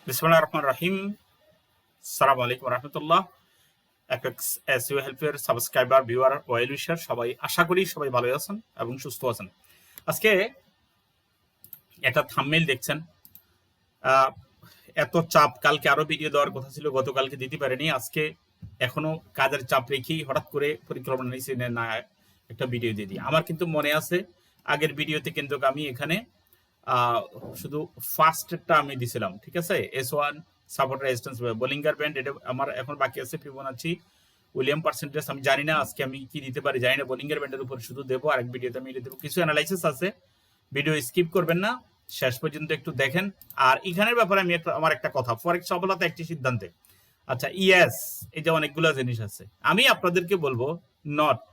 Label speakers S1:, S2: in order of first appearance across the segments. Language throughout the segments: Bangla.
S1: বিসমিল্লাহির রহমানির রহিম। আসসালামু আলাইকুম রাহমাতুল্লাহ। এফএক্স এসইও হেল্পের সাবস্ক্রাইবার, ভিউয়ার, ওয়েল উইশার সবাই আশা করি সবাই ভালো আছেন এবং সুস্থ আছেন। আজকে একটা থাম্বনেইল দেখছেন, আহ, এত চাপ, কালকে আরো ভিডিও দেওয়ার কথা ছিল, গতকালকে দিতে পারেনি। আজকে এখনো কাজের চাপ রেখেই হঠাৎ করে পরিকল্পনা নিয়েছি না একটা ভিডিও দিয়ে দিই। আমার কিন্তু মনে আছে আগের ভিডিওতে কিন্তু আমি এখানে আহ, শুধু ফার্স্টটা আমি দিছিলাম, ঠিক আছে। S1 support resistance Bollinger band, এটা আমার এখন বাকি আছে। ফিবোনাচি, উইলিয়াম পার্সেন্টেজ আমি জানি না আজকে আমি কি দিতে পারি, জানি না। বোলিঙ্গার ব্যান্ডের উপর শুধু দেবো, আরেক ভিডিওতে আমি দেবো। কিছু অ্যানালাইসিস আছে, ভিডিও স্কিপ করবেন না, শেষ পর্যন্ত একটু দেখেন। আর এখানের ব্যাপারে আমি আমার একটা কথা, ফরেক্স সফলতা একটি সিদ্ধান্তে। আচ্ছা, ইয়েস, এই যে অনেকগুলো জিনিস আছে, আমি আপনাদেরকে বলবো নট,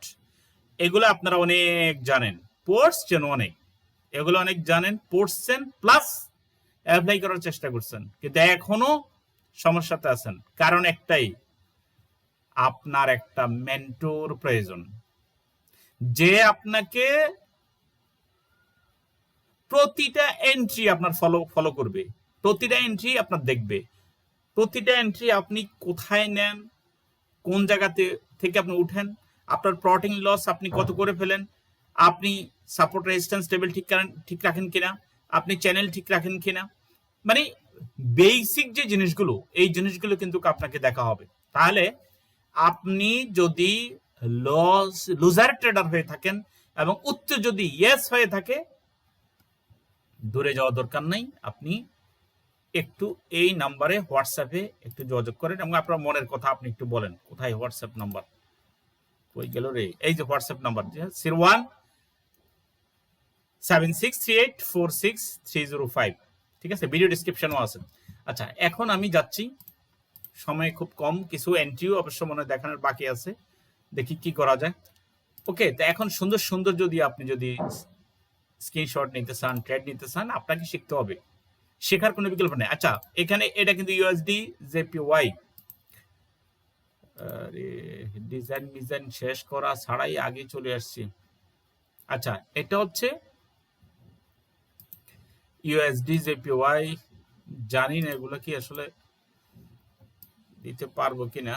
S1: এগুলো আপনারা অনেক জানেন, পড়ছেন অনেক, এগুলো অনেক জানেন, পড়ছেন, প্লাস অ্যাপ্লাই করার চেষ্টা করছেন, কিন্তু এখনো সমস্যাতে আছেন। কারণ একটাই, আপনার একটা মেন্টর প্রয়োজন, যে আপনাকে প্রতিটা এন্ট্রি আপনার ফলো করবে, প্রতিটা এন্ট্রি আপনার দেখবে, প্রতিটা এন্ট্রি আপনি কোথায় নেন, কোন জায়গাতে থেকে আপনি উঠেন, আপনার প্রফিট লস আপনি কত করে ফেলেন, আপনি সাপোর্ট রেজিস্ট্যান্স টেবিল ঠিক রাখেন কিনা, আপনি চ্যানেল ঠিক রাখেন কিনা, মানে বেসিক যে জিনিসগুলো, এই জিনিসগুলো কিন্তু আপনাকে দেখা হবে। তাহলে আপনি যদি লুজার ট্রেডার হয়ে থাকেন এবং উত্তর যদি ইয়েস হয়ে থাকে, দূরে যাওয়া দরকার নাই। আপনি একটু এই নাম্বারে হোয়াটসঅ্যাপে একটু যোগাযোগ করেন এবং আপনার মনের কথা আপনি একটু বলেন। কোথায় হোয়াটসঅ্যাপ নাম্বার, কই গেল রে? এই যে হোয়াটসঅ্যাপ নাম্বার, 01763846 ঠিক আছে, ভিডিও ডিসক্রিপশনও আছে। আচ্ছা, এখন আমি যাচ্ছি, সময় খুব কম, কিছু এন্ট্রিও অবশ্য মনে দেখানোর বাকি আছে, দেখি কি করা যায়। ওকে, তো এখন সুন্দর সুন্দর যদি আপনি যদি স্ক্রিনশট নিতে চান, ট্রেড নিতে চান, আপনাকে শিখতে হবে, শেখার কোনো বিকল্প নেই। আচ্ছা, এখানে এটা কিন্তু ইউএসডি জেপিওয়াই, ডিজাইন মিজাইন শেষ করা ছাড়াই আগে চলে আসছি। আচ্ছা, এটা হচ্ছে ইউএসডি জেপিওয়াই, জানি না এগুলো কি আসলে দিতে পারবো কিনা।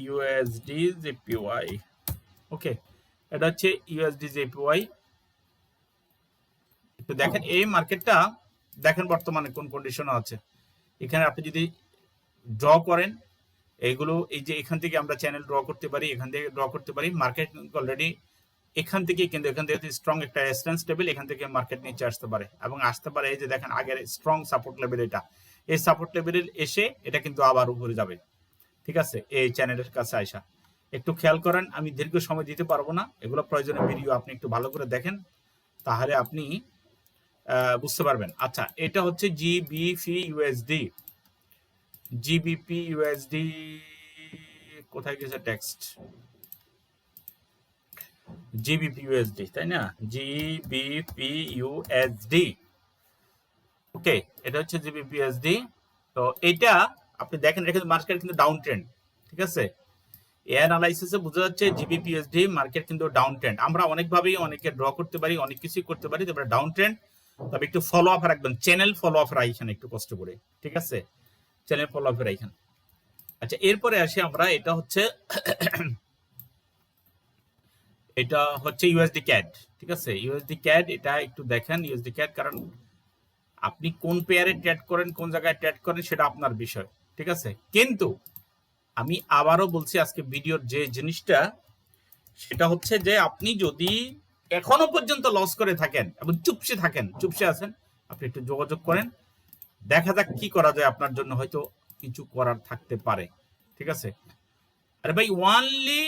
S1: ইউএসডি জেপিওয়াই, ওকে, এটা হচ্ছে ইউএসডি জেপিওয়াই। একটু দেখেন এই মার্কেটটা, দেখেন বর্তমানে কোন কন্ডিশন আছে। এখানে আপনি যদি ড্র করেন, এইগুলো এই যে এখান থেকে আমরা চ্যানেল ড্র করতে পারি, এখান থেকে ড্র করতে পারি। মার্কেট অলরেডি এখান থেকে, কিন্তু এখান থেকে স্ট্রং একটা রেজিস্ট্যান্স টেবিল, এখান থেকে মার্কেট নিচে আসতে পারে এবং আসতে পারে। এই যে দেখেন আগের স্ট্রং সাপোর্ট লেভেল, এটা এই সাপোর্ট লেভেল এসে এটা কিন্তু আবার উপরে যাবে, ঠিক আছে, এই চ্যানেলের কাছে আসা। একটু খেয়াল করেন, আমি দীর্ঘ সময় দিতে পারবো না, এগুলো প্রয়োজনীয় ভিডিও আপনি একটু ভালো করে দেখেন, তাহলে আপনি বুঝতে পারবেন। আচ্ছা, এটা হচ্ছে জিবিপি ইউএসডি, জিবিপি ইউএসডি, কোথায় গেছে টেক্সট, জিবিপি ইউএসডি, তাই না, জিবিপি ইউএসডি, ওকে, এটা হচ্ছে জিবিপি ইউএসডি। তো এটা আপনি দেখেন, এটা কিন্তু মার্কেট কিন্তু ডাউন ট্রেন্ড, ঠিক আছে। এই অ্যানালাইসিসে বোঝা যাচ্ছে জিবিপি ইউএসডি মার্কেট কিন্তু ডাউন ট্রেন্ড। আমরা অনেকভাবেই অনেকে ড্র করতে পারি, অনেক কিছুই করতে পারি, তবে ডাউন ট্রেন্ড। তবে একটু ফলো আপ রাখবেন, চ্যানেল ফলো আপ রাখেন একটু কষ্ট করে, ঠিক আছে, চ্যানেল ফলো আপ রাখেন। আচ্ছা, এরপরে আসি আমরা, এটা হচ্ছে এটা হচ্ছে ইউএসডি ক্যাড, ঠিক আছে, ইউএসডি ক্যাড। এটা একটু দেখেন ইউএসডি ক্যাড, কারণ আপনি কোন পেয়ারে ট্রেড করেন, কোন জায়গায় ট্রেড করেন, সেটা আপনার বিষয়, ঠিক আছে। কিন্তু আমি আবারও বলছি, আজকে ভিডিওর যে জিনিসটা, সেটা হচ্ছে যে আপনি যদি এখনো পর্যন্ত লস করে থাকেন এবং চুপসে থাকেন, চুপসে আছেন, আপনি একটু যোগাযোগ করেন, দেখা যাক কি করা যায়, আপনার জন্য হয়তো কিছু করার থাকতে পারে, ঠিক আছে। আরে ভাই, ওয়ানলি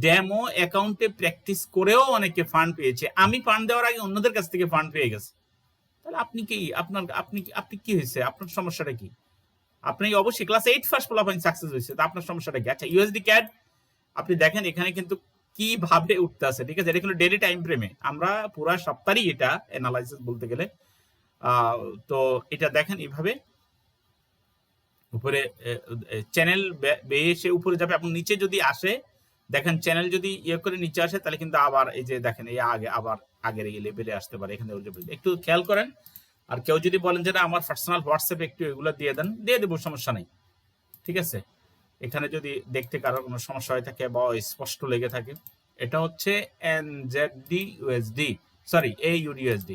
S1: ডেমো অ্যাকাউন্টে প্র্যাকটিস করেও অনেকে ফান্ড পেয়েছে। আমি ফান্ড দেওয়ার আগে অন্যদের কাছ থেকে ফান্ড পেয়ে গেছে। তাহলে আপনি কি, আপনার আপনি কি হয়েছে, আপনার সমস্যাটা কি? আপনি অবশ্যই ক্লাস 8 ফার্স্ট ফলাফল সাকসেস হয়েছে, তা আপনার সমস্যাটা কি? আচ্ছা, ইউএসডি ক্যাড আপনি দেখেন, এখানে কিন্তু কিভাবে উঠতে আছে, ঠিক আছে। এটা কিন্তু ডেইলি টাইম ফ্রেমে, আমরা পুরো সপ্তাহেই এটা অ্যানালাইসিস বলতে গেলে। তো এটা দেখেন এইভাবে উপরে চ্যানেল বেয়ে উপরে যাবে এবং নিচে যদি আসে, দেখেন চ্যানেল যদি ইয়ে করে নিচে আসে, তাহলে কিন্তু আবার এই যে দেখেন এই আগে আবার আগের এই লেভেলে আসতে পারে। এখানে একটু খেয়াল করেন। আর কেউ যদি বলেন যে না আমার পার্সোনাল হোয়াটসঅ্যাপে একটু এগুলো দিয়ে দেন, দিয়ে দেবো, সমস্যা নেই। ঠিক আছে, এখানে যদি দেখতে কারো কোনো সমস্যা হয়ে থাকে বা স্পষ্ট লেগে থাকে, এটা হচ্ছে NZD USD, sorry AUD USD।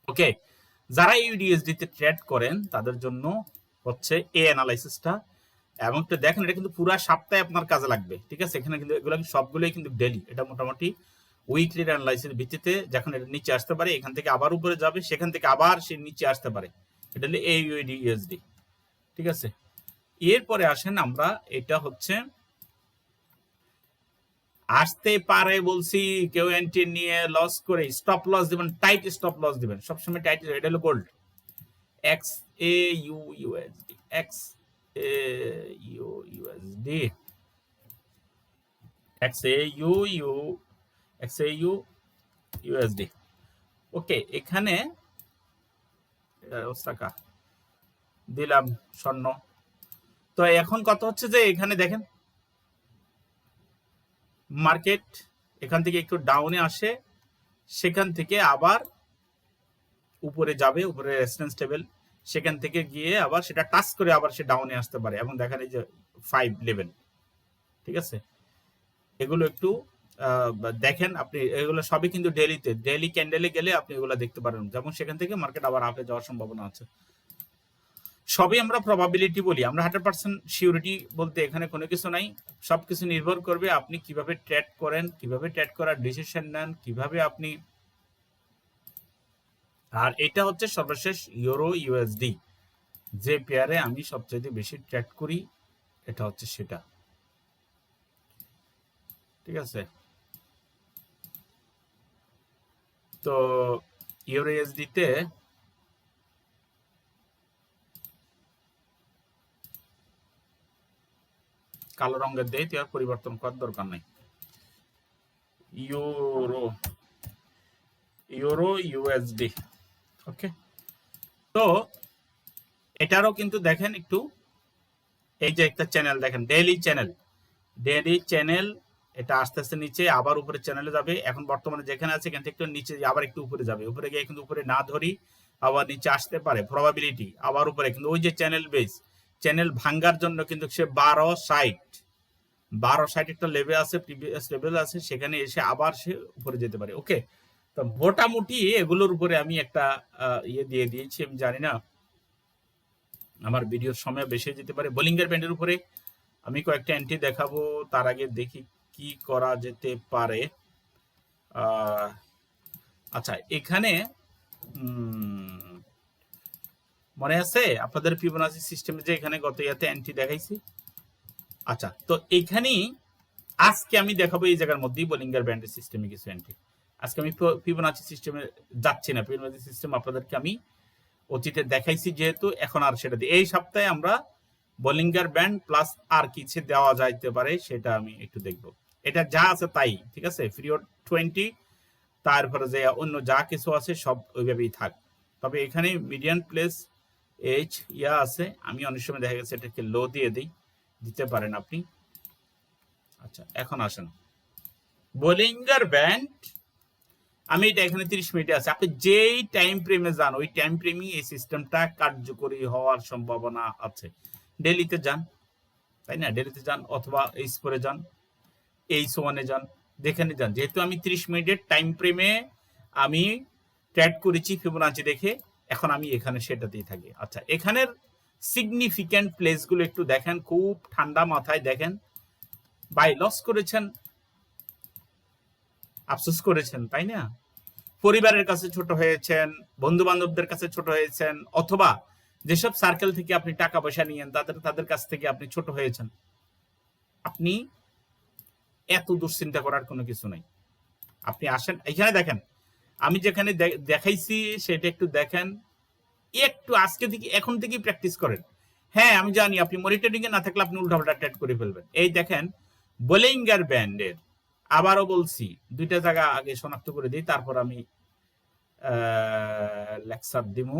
S1: ওকে, যারা USD তে ট্রেড করেন তাদের জন্য হচ্ছে এই অ্যানালাইসিসটা। এবং তো দেখেন এটা কিন্তু পুরো সপ্তাহে আপনার কাজে লাগবে। ঠিক আছে, এখানে কিন্তু এগুলো সবগুলোই কিন্তু ডেলি, এটা মোটামুটি উইকলি অ্যানালাইসিস ভিত্তিতে যখন এটা নিচে আসতে পারে, এখান থেকে আবার উপরে যাবে, সেখান থেকে আবার সে নিচে আসতে পারে, এটা হলো AUD। ঠিক আছে, এরপরে আসেন আমরা, এটা হচ্ছে আসতে পারে বলছি, কেউ এন্ট্রি নিয়ে লস করে স্টপ লস দিবেন, টাইট স্টপ লস দিবেন সবসময়, টাইট। এটা হলো গোল্ড XAUUSD, XAUUSD। ওকে, এখানে ওসাকা দিলাম স্বর্ণ। তো এখন কত হচ্ছে যে এখানে দেখেন মার্কেট এখান থেকে একটু ডাউনে আসে, সেখান থেকে আবার উপরে যাবে, উপরে রেজিস্ট্যান্স টেবিল, সেখান থেকে গিয়ে আবার সেটা টাচ করে আবার সে ডাউনে আসতে পারে। এবং দেখেন এই যে 511। ঠিক আছে, এগুলো একটু দেখেন আপনি, এগুলো সবই কিন্তু ডেলিতে, ডেলি ক্যান্ডেলে গেলে আপনি এগুলো দেখতে পারেন, যেমন সেখান থেকে মার্কেট আবার আপে যাওয়ার সম্ভাবনা আছে। সবই আমরা প্রবাবিলিটি বলি, আমরা 100% সিউরিটি বলতে এখানে কোনো কিছু নাই। সবকিছু নির্ভর করবে আপনি কিভাবে ট্রেড করেন, কিভাবে ট্রেড করার ডিসিশন নেন, কিভাবে আপনি। আর এটা হচ্ছে সর্বশেষ ইউরো ইউএসডি, যে পেয়ারে আমি সবচেয়ে বেশি ট্রেড করি, এটা হচ্ছে সেটা। ঠিক আছে, তো ইউরো ইউএসডি তে কালো রঙের দেই, তো আর পরিবর্তন করার দরকার নাই। Euro USD. ওকে, তো এটারও কিন্তু দেখেন একটু, এই যে একটা চ্যানেল দেখেন, ডেইলি চ্যানেল, এটা আস্তে আস্তে নিচে আবার উপরে চ্যানেলে যাবে। এখন বর্তমানে যেখানে আছে এখান থেকে একটু নিচে আবার একটু উপরে যাবে, উপরে গিয়ে কিন্তু উপরে না ধরি আবার নিচে আসতে পারে, প্রবাবিলিটি আবার উপরে। কিন্তু ওই যে চ্যানেল ভাঙ্গার জন্য কিন্তু সে 1260 একটা লেভেল আছে, প্রিভিয়াস লেভেল আছে, সেখানে এসে আবার সে উপরে যেতে পারে। ওকে, তো মোটামুটি এগুলোর উপরে আমি একটা ইয়ে দিয়ে দিয়েছি। আমি জানি না আমার ভিডিওর সময় বেশি যেতে পারে। বোলিঙ্গার ব্যান্ডের উপরে আমি কয়েকটা এন্ট্রি দেখাবো, তার আগে দেখি কি করা যেতে পারে। আচ্ছা, এখানে মনে আছে আপনাদের ফিবোনাচি সিস্টেমে যে এখানে গত ইয়াতে এন্ট্রি দেখাইছি? আচ্ছা, তো এইখানেই আজকে আমি দেখাবো এই জায়গার মধ্যেই বোলিঙ্গার ব্যান্ডের সিস্টেমে কিছু এন্ট্রি। আজকে আমি ফিবোনাচি সিস্টেমে যাচ্ছি না, ফিবোনাচি সিস্টেম আপনাদেরকে আমি অতীতে দেখাইছি, যেহেতু এখন আর সেটা দিই। এই সপ্তাহে আমরা বোলিঙ্গার ব্যান্ড প্লাস আর কিছু দেওয়া যাইতে পারে সেটা আমি একটু দেখব। এটা যা আছে তাই, ঠিক আছে, পিরিয়ড 20, তারপরে যে অন্য যা কিছু আছে সব ওইভাবেই থাক। তবে এখানে মিডিয়ান প্লেস এইচ ইয়া আছে, আমি অনেক সময় দেখা গেছে এটাকে লো দিয়ে দিতে পারেন আপনি। আচ্ছা, এখন আসেন বোলিঙ্গার ব্যান্ড, আমি এটা এখানে 30 মিনিটে আছে। আপনি যেই টাইম ফ্রেমে যান ওই টাইম ফ্রেমই এই সিস্টেমটা কার্যকরী হওয়ার সম্ভাবনা আছে। ডেলিতে যান, তাই না, ডেলিতে যান, অথবা এইচ করে যান, H1-এ যান, যেখানে যান। যেহেতু আমি 30 মিনিটের টাইম ফ্রেমে আমি ট্রেড করেছি ফিবোনাচি দেখে, এখন আমি এখানে সেটাতেই থাকি। আচ্ছা, এখানের সিগনিফিক্যান্ট প্লেসগুলো একটু দেখেন, খুব ঠান্ডা মাথায় দেখেন। বাই লস করেছেন, আফসোস করেছেন, তাই না, পরিবারের কাছে ছোট হয়েছেন, বন্ধু বান্ধবদের কাছে ছোট হয়েছেন, অথবা যেসব সার্কেল থেকে আপনি টাকা পয়সা নিয়েন তাদের কাছ থেকে আপনি ছোট হয়েছেন। আপনি এত দুশ্চিন্তা করার কোনো কিছু নাই। আপনি আসেন এখানে দেখেন, আমি যেখানে দেখাইছি সেটা একটু দেখেন, একটু আজকে থেকে এখন থেকেই প্র্যাকটিস করেন। হ্যাঁ, আমি জানি আপনি মনিটরিং এ না থাকলে আপনি উল্টাপাল্টা ট্রেড করে ফেলবেন। এই দেখেন বোলিঙ্গার ব্যান্ডের, আবারও বলছি, দুইটা জায়গা আগে শনাক্ত করে দিই, তারপর আমি লেকচার দিব।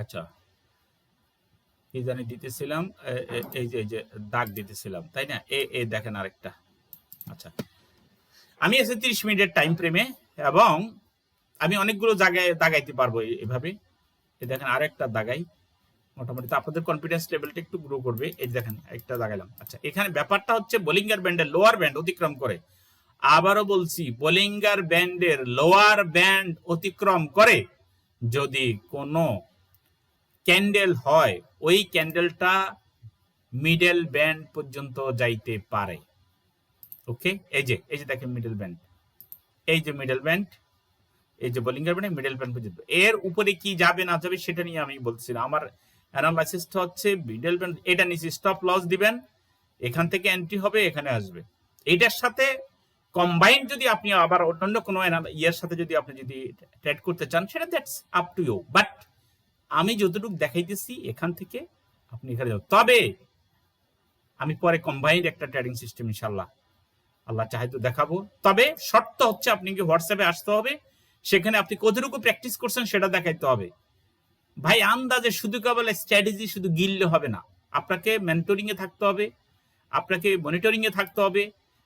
S1: আচ্ছা, কি জানি দিতেছিলাম, এই যে দাগ দিতেছিলাম, তাই না? এই দেখেন আরেকটা। আচ্ছা, আমি আছি 30 মিনিটের টাইম ফ্রেমে এবং আমি অনেকগুলো জায়গায় দাগাইতে পারবো এভাবে। এই দেখেন আরেকটা দাগাই, মোটামুটি তো আপনাদের কনফিডেন্স লেভেলটা একটু গ্রো করবে। এই দেখেন একটা দাগাইলাম। আচ্ছা, এখানে ব্যাপারটা হচ্ছে বোলিঙ্গার ব্যান্ডের লোয়ার ব্যান্ড অতিক্রম করে, আবারও বলছি বোলিঙ্গার ব্যান্ডের লোয়ার ব্যান্ড অতিক্রম করে যদি কোনো ক্যান্ডেল হয়, ওই ক্যান্ডেলটা মিডল ব্যান্ড পর্যন্ত যাইতে পারে। ওকে, এই যে দেখেন মিডল ব্যান্ড, এই যে মিডল ব্যান্ড, এই যে বোলিঙ্গার ব্যান্ড মিডল ব্যান্ড পর্যন্ত। এর উপরে কি যাবে না যাবে সেটা নিয়ে আমি বলছি না, আমার অ্যানালাইসিসটা হচ্ছে মিডল ব্যান্ড। এটা নিচে স্টপ লস দিবেন, এখান থেকে এন্ট্রি হবে, এখানে আসবে। এটার সাথে কম্বাইন্ড যদি আপনি আবার অন্যান্য কোনো ইয়ের সাথে যদি আপনি যদি ট্রেড করতে চান, সেটা that's up to you. But আমি যতটুকু দেখাইতেছি এখান থেকে আপনি এখানে যাবেন। তবে আমি পরে কম্বাইন্ড একটা ট্রেডিং সিস্টেম ইনশাল্লাহ আল্লাহ চাহে তো দেখাবো। তবে শর্ত হচ্ছে আপনি কি হোয়াটসঅ্যাপে আসতে হবে, সেখানে আপনি কতটুকু প্র্যাকটিস করছেন সেটা দেখাইতে হবে। ভাই আন্দাজে শুধু কেবল স্ট্র্যাটেজি শুধু গিললে হবে না, আপনাকে মেন্টরিং এ থাকতে হবে, আপনাকে মনিটরিং এ থাকতে হবে,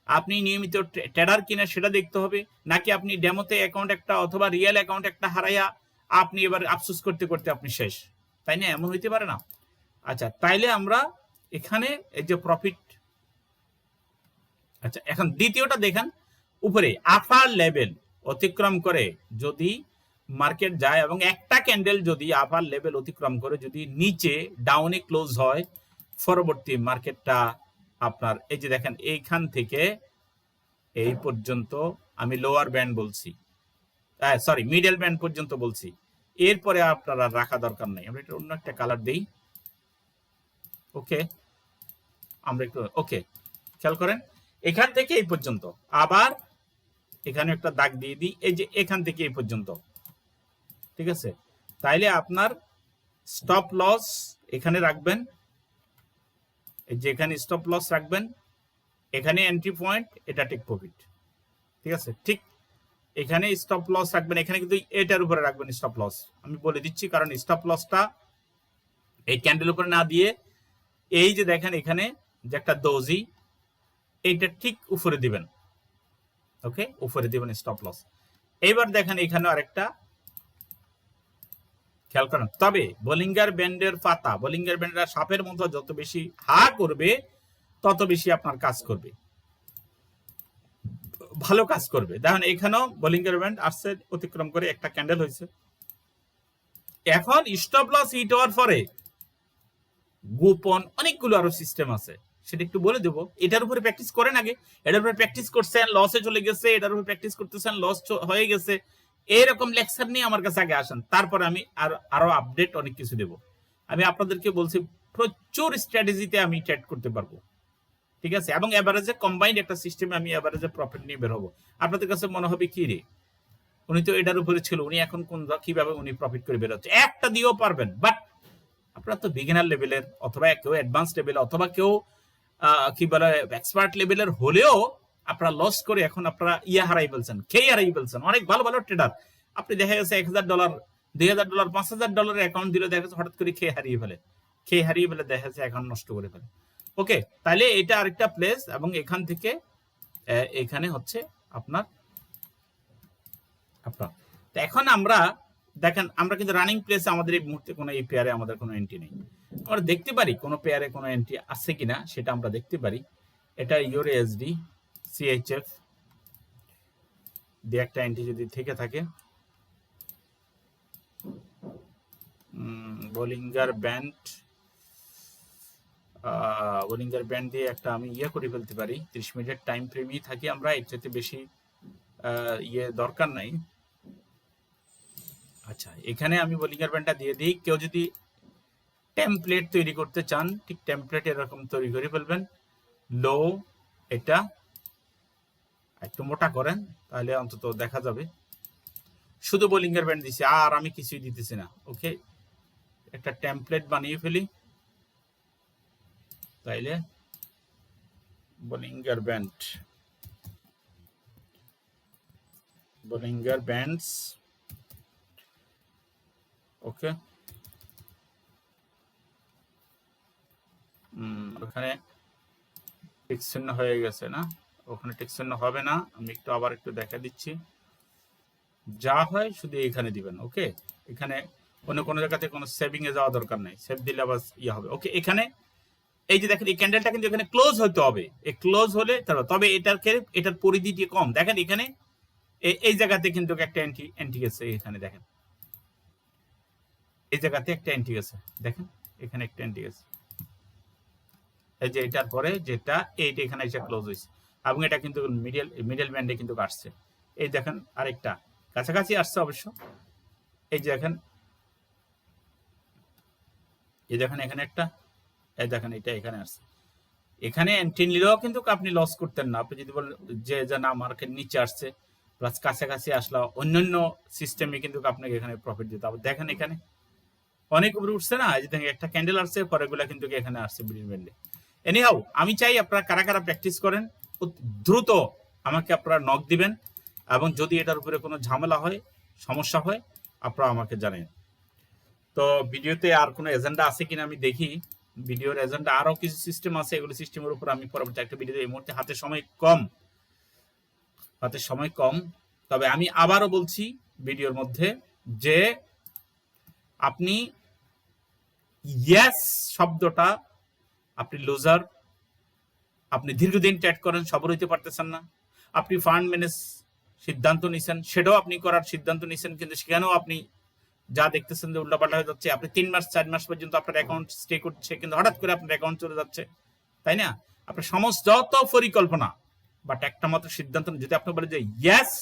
S1: আপনি নিয়মিত ট্রেডার কিনা সেটা দেখতে হবে, নাকি আপনি ডেমোতে অ্যাকাউন্ট একটা অথবা রিয়েল অ্যাকাউন্ট একটা হারাইয়া আপনি এবার আফসোস করতে করতে আপনি শেষ, তাই না? এমন হইতে পারে না। আচ্ছা, তাইলে আমরা এখানে এই যে প্রফিট, আচ্ছা এখন দ্বিতীয়টা দেখেন, উপরে আপার লেভেল অতিক্রম করে যদি মার্কেট যায় এবং একটা ক্যান্ডেল যদি আপার লেভেল অতিক্রম করে যদি নিচে ডাউনে ক্লোজ হয়, পরবর্তী মার্কেটটা আপনার এই যে দেখেন এইখান থেকে এই পর্যন্ত আমি লোয়ার ব্যান্ড বলছি, সরি মিডল ব্যান্ড পর্যন্ত বলছি। এরপরে আপনারা রাখা দরকার নেই। আমরা এটা অন্য একটা কালার দেই। ওকে, আমরা একটু ওকে খেয়াল করেন, এখান থেকে এই পর্যন্ত, আবার এখানে একটা দাগ দিয়ে দিই, এই যে এখান থেকে এই পর্যন্ত, ঠিক আছে? তাইলে আপনার স্টপ লস এখানে রাখবেন, এই যে এখানে স্টপ লস রাখবেন, এখানে এন্ট্রি পয়েন্ট, এটা টেক প্রফিট, ঠিক আছে? ঠিক এখানে স্টপ লস রাখবেন, এখানে কিন্তু এটার উপরে রাখবেন স্টপ লস। আমি বলে দিচ্ছি কারণ স্টপ লসটা এই ক্যান্ডেল উপরে না দিয়ে এই যে দেখেন এখানে যে একটা দোজি, এইটা ঠিক উপরে দিবেন। ওকে, উপরে দিবেন স্টপ লস। এইবার দেখেন এখানে আরেকটা খেয়াল করেন। তবে বোলিঙ্গার ব্যান্ডের পাতা, বোলিঙ্গার ব্যান্ডের সাপের মতো যত বেশি হা করবে তত বেশি আপনার কাজ করবে, ভালো কাজ করবে। দেখেন এখানেও বোলিঙ্গার ব্যান্ড আসছে, অতিক্রম করে একটা ক্যান্ডেল হয়েছে। এখন স্টপ লস হিট হওয়ার পরে গোপন অনেকগুলো আরো সিস্টেম আছে, সেটা একটু বলে দেবো। এটার উপরে প্র্যাকটিস করেন আগে, এটার উপরে প্র্যাকটিস করছেন লসে চলে গেছে, এটার উপরে প্র্যাকটিস করতেছেন লস হয়ে গেছে, এরকম লেকচার নিয়ে আমার কাছে আগে আসেন, তারপরে আমি আরো আপডেট অনেক কিছু দেবো। আমি আপনাদেরকে বলছি প্রচুর স্ট্র্যাটেজিতে আমি ট্রেড করতে পারবো, ঠিক আছে? এবং এভারেজে কম্বাইন্ড একটা সিস্টেমে আমি এভারেজে প্রফিট নিয়ে বের হবো। আপনাদের কাছে মনে হবে কি রে, উনি তো এটার উপরে ছিল, উনি এখন কোন কিভাবে উনি প্রফিট করে বেরোচ্ছে? একটা দিয়েও পারবেন। বাট আপনারা তো বিগিনার লেভেলের অথবা কেউ অ্যাডভান্স লেভেল অথবা কেউ কি বলে এক্সপার্ট লেভেলের হলেও আপনারা লস করে এখন আপনারা হারাই ফেলছেন, খেয়ে হারাই ফেলছেন। অনেক ভালো ভালো ট্রেডার আপনি দেখা গেছে $1000 $2000 $5000 অ্যাকাউন্ট দিলে দেখা যাচ্ছে হঠাৎ করে খেয়ে হারিয়ে ফেলে দেখা যাচ্ছে অ্যাকাউন্ট নষ্ট করে ফেলে। ওকে, তাহলে এটা আরেকটা প্লেস এবং এখান থেকে এখানে হচ্ছে আপনার আপনার তো এখন আমরা দেখেন আমরা কিন্তু রানিং প্লেসে আমাদের এই মুহূর্তে কোনো এই পেয়ারে আমাদের কোনো এন্ট্রি নেই। আমরা দেখতে পারি কোনো পেয়ারে কোনো এন্ট্রি আছে কিনা, সেটা আমরা দেখতে পারি। এটা ইউরো এসডি সিএইচএফ দিয়ে একটা এন্ট্রি যদি থেকে থাকে, বোলিঙ্গার ব্যান্ড দিয়ে একটা আমি করে ফেলতে পারি। 30 মিনিটের টাইম ফ্রেমই থাকি আমরা, এর চাইতে বেশি দরকার নাই। আচ্ছা, এখানে আমি বোলিঙ্গার ব্যান্ডটা দিয়ে দিই। কেউ যদি টেমপ্লেট তৈরি করতে চান, ঠিক টেমপ্লেট এরকম তৈরি করে ফেলবেন। লো এটা একটু মোটা করেন, তাহলে অন্তত দেখা যাবে। শুধু বোলিঙ্গার ব্যান্ড দিছি, আর আমি কিছুই দিতেছি না। ওকে, একটা টেমপ্লেট বানিয়ে ফেলি, তাইলে বোলিঙ্গার ব্যান্ডস ওকে। ওখানে টিক চিহ্ন হয়ে গেছে না, ওখানে টিক চিহ্ন হবে না। আমি আবার একটু দেখা দিচ্ছি, যা হয় শুধু এখানে দিবেন। ওকে, এখানে অন্য কোনো জায়গাতে কোনো সেভিং এ যাওয়া দরকার নেই, সেভ দিলে আবার ইয়ে হবে। ওকে, এখানে এই যে দেখেন এই ক্যান্ডেলটা কিন্তু এখানে ক্লোজ হতে হবে, এই ক্লোজ হলে তবে এটার পরিধিটি কম। দেখেন এখানে এই জায়গাতে কিন্তু একটা অ্যান্টি গেছে, এখানে দেখেন এই জায়গাতে একটা অ্যান্টি গেছে, দেখেন এখানে একটা অ্যান্টি গেছে, এই যে এটার পরে যেটা এইটা এখানে এসে ক্লোজ হয়েছে, এবং এটা কিন্তু মিডল ব্যান্ডে কিন্তু আসছে। এই দেখেন আরেকটা কাছাকাছি আসছে অবশ্য, এই যে দেখেন, এই দেখেন এখানে একটা, এই দেখেন এটা এখানে আসছে। এখানে এন্ট্রি নিলেও কিন্তু আপনি লস করতেন না, আপনি যদি বলেন যে না মার্কেট নিচে আসছে প্লাস কাছাকাছি আসলো, অন্যান্য সিস্টেমে কিন্তু আপনাকে এখানে প্রফিট দিতে হবে। দেখেন এখানে অনেক উপরে উঠছে না, এই যে দেখেন একটা ক্যান্ডেল আসছে, পরেগুলা কিন্তু এখানে আসছে মিডল ব্যান্ডে। এনিহাউ আমি চাই আপনারা কারা কারা প্র্যাকটিস করেন দ্রুত আমাকে আপনারা নক দিবেন, এবং যদি এটার উপরে কোনো ঝামেলা হয়, সমস্যা হয়, আপনারা আমাকে জানেন। তো ভিডিওতে আর কোনো এজেন্ডা আছে কিনা আমি দেখি, ভিডিওর এজেন্ডা আরো কিছু সিস্টেম আছে, এগুলো সিস্টেমের উপর আমি পরবর্তী একটা ভিডিও, এই মুহূর্তে হাতে সময় কম। তবে আমি আবারও বলছি ভিডিওর মধ্যে যে আপনি ইয়েস শব্দটা, আপনি লুজার, আপনি দীর্ঘদিন ট্রেড করেন, সফল হইতে পারতেছেন না, আপনি ফান্ড ম্যানেজ সিদ্ধান্ত নিছেন, সেটাও আপনি করার সিদ্ধান্ত নিছেন, কিন্তু সেখানেও আপনি যা দেখতেছেন যে উল্টাপাল্টা হয়ে যাচ্ছে। আপনি 3 মাস 4 মাস পর্যন্ত আপনার অ্যাকাউন্ট স্টে করছে, কিন্তু হঠাৎ করে আপনার অ্যাকাউন্ট চলে যাচ্ছে, তাই না? আপনার সমস্ত যত পরিকল্পনা বাট একটা মাত্র সিদ্ধান্ত, যদি আপনি বলেন যে ইয়েস,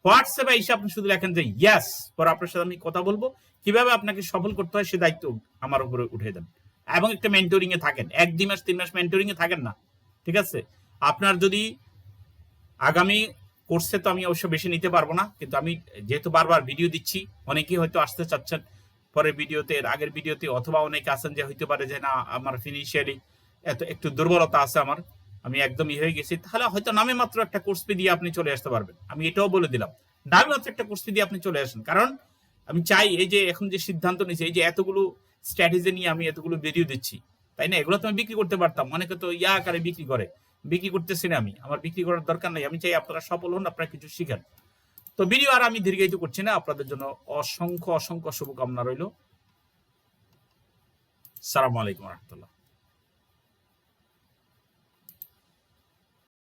S1: হোয়াটসঅ্যাপে এসে আপনি শুধু লেখেন যে ইয়েস, পরে আপনার সাথে আমি কথা বলবো, কিভাবে আপনাকে সফল করতে হয় সে দায়িত্ব আমার উপরে উঠে দেন, এবং একটা মেন্টরিং এ থাকেন, 1-2 মাস 3 মাস মেন্টরিং এ থাকেন না, ঠিক আছে? আপনার যদি আগামী কোর্সে তো আমি অবশ্য বেশি নিতে পারবো না, কিন্তু আমি যেহেতু বারবার ভিডিও দিচ্ছি, অনেকেই হয়তো আসতে চাচ্ছেন পরের ভিডিওতে, এর আগের ভিডিওতে, অথবা অনেকে আছেন যে হইতে পারে যে না আমার ফিনান্সিয়ালি একটু দুর্বলতা আছে, আমি একদমই হয়ে গেছি, তাহলে হয়তো নামে মাত্র একটা কোর্স ফি দিয়ে আপনি চলে আসতে পারবেন। আমি এটাও বলে দিলাম, নামে মাত্র একটা কোর্স ফি দিয়ে আপনি চলে আসেন, কারণ আমি চাই এই যে এখন যে সিদ্ধান্ত নিয়েছি, এই যে এতগুলো স্ট্র্যাটেজি নিয়ে আমি এতগুলো ভিডিও দিচ্ছি, তাই না? এগুলো তো আমি বিক্রি করতে পারতাম, অনেকে তো ইয়া আকারে বিক্রি করতেছি না, আমার বিক্রি করার দরকার নাই। আমি চাই আপনারা সফল হন, আপনারা কিছু শিখেন। তো ভিডিও আর আমি দীর্ঘায়িত করছি না, আপনাদের জন্য অসংখ্য শুভকামনা রইল। আসসালামু আলাইকুম রহমতুল্লাহ।